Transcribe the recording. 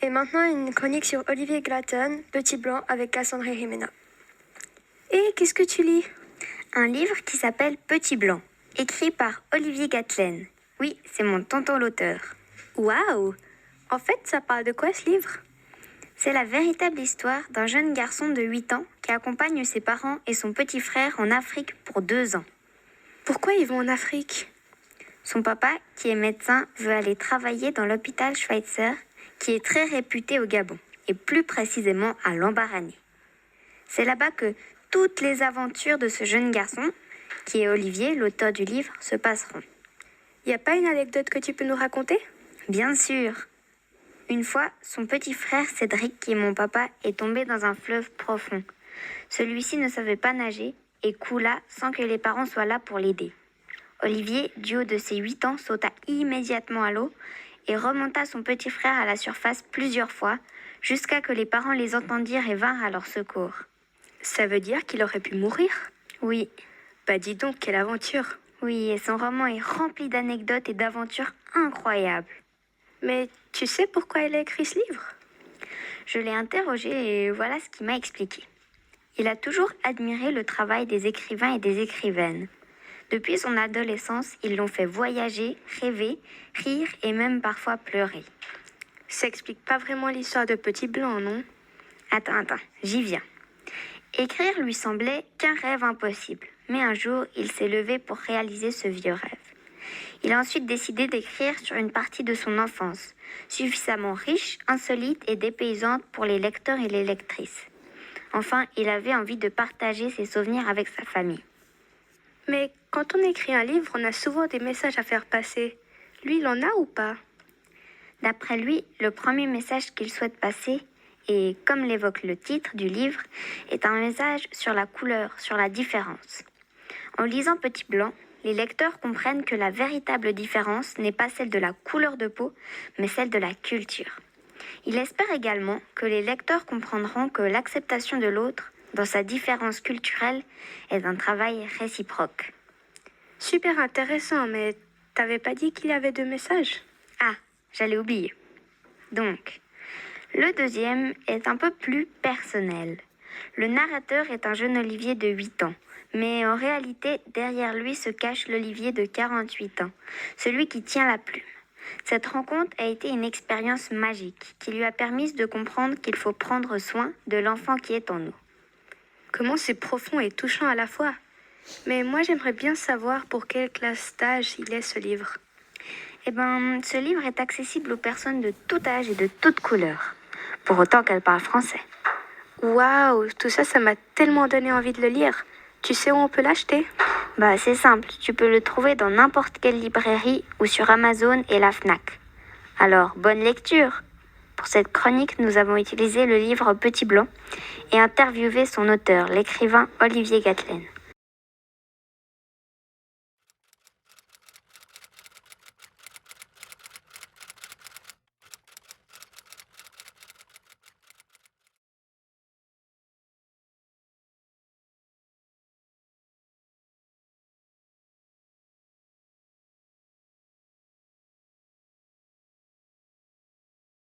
Et maintenant, une chronique sur Olivier Glatton, Petit Blanc, avec Cassandre Jimena. Et qu'est-ce que tu lis? Un livre qui s'appelle Petit Blanc, écrit par Olivier Glatton. Oui, c'est mon tonton l'auteur. Waouh! En fait, ça parle de quoi ce livre? C'est la véritable histoire d'un jeune garçon de 8 ans qui accompagne ses parents et son petit frère en Afrique pour 2 ans. Pourquoi ils vont en Afrique? Son papa, qui est médecin, veut aller travailler dans l'hôpital Schweitzer, qui est très réputé au Gabon, et plus précisément à Lambaréné. C'est là-bas que toutes les aventures de ce jeune garçon, qui est Olivier, l'auteur du livre, se passeront. Y a pas une anecdote que tu peux nous raconter? Bien sûr. Une fois, son petit frère Cédric, qui est mon papa, est tombé dans un fleuve profond. Celui-ci ne savait pas nager et coula sans que les parents soient là pour l'aider. Olivier, du haut de ses 8 ans, sauta immédiatement à l'eau et remonta son petit frère à la surface plusieurs fois, jusqu'à que les parents les entendirent et vinrent à leur secours. Ça veut dire qu'il aurait pu mourir? Oui. Bah dis donc, quelle aventure! Oui, et son roman est rempli d'anecdotes et d'aventures incroyables. Mais tu sais pourquoi il a écrit ce livre? Je l'ai interrogé et voilà ce qu'il m'a expliqué. Il a toujours admiré le travail des écrivains et des écrivaines. Depuis son adolescence, ils l'ont fait voyager, rêver, rire et même parfois pleurer. Ça explique pas vraiment l'histoire de Petit Blanc, non? Attends, j'y viens. Écrire lui semblait qu'un rêve impossible, mais un jour, il s'est levé pour réaliser ce vieux rêve. Il a ensuite décidé d'écrire sur une partie de son enfance, suffisamment riche, insolite et dépaysante pour les lecteurs et les lectrices. Enfin, il avait envie de partager ses souvenirs avec sa famille. Mais quand on écrit un livre, on a souvent des messages à faire passer. Lui, il en a ou pas? D'après lui, le premier message qu'il souhaite passer, et comme l'évoque le titre du livre, est un message sur la couleur, sur la différence. En lisant Petit Blanc, les lecteurs comprennent que la véritable différence n'est pas celle de la couleur de peau, mais celle de la culture. Il espère également que les lecteurs comprendront que l'acceptation de l'autre, dans sa différence culturelle, est un travail réciproque. Super intéressant, mais t'avais pas dit qu'il y avait 2 messages? Ah, j'allais oublier. Donc, le deuxième est un peu plus personnel. Le narrateur est un jeune Olivier de 8 ans. Mais en réalité, derrière lui se cache l'Olivier de 48 ans, celui qui tient la plume. Cette rencontre a été une expérience magique qui lui a permis de comprendre qu'il faut prendre soin de l'enfant qui est en nous. Comment c'est profond et touchant à la fois. Mais moi, j'aimerais bien savoir pour quelle classe d'âge il est ce livre. Ce livre est accessible aux personnes de tout âge et de toute couleur, pour autant qu'elles parlent français. Waouh, tout ça, ça m'a tellement donné envie de le lire. Tu sais où on peut l'acheter? C'est simple, tu peux le trouver dans n'importe quelle librairie ou sur Amazon et la Fnac. Alors, bonne lecture! Pour cette chronique, nous avons utilisé le livre Petit Blanc et interviewé son auteur, l'écrivain Olivier Glatton.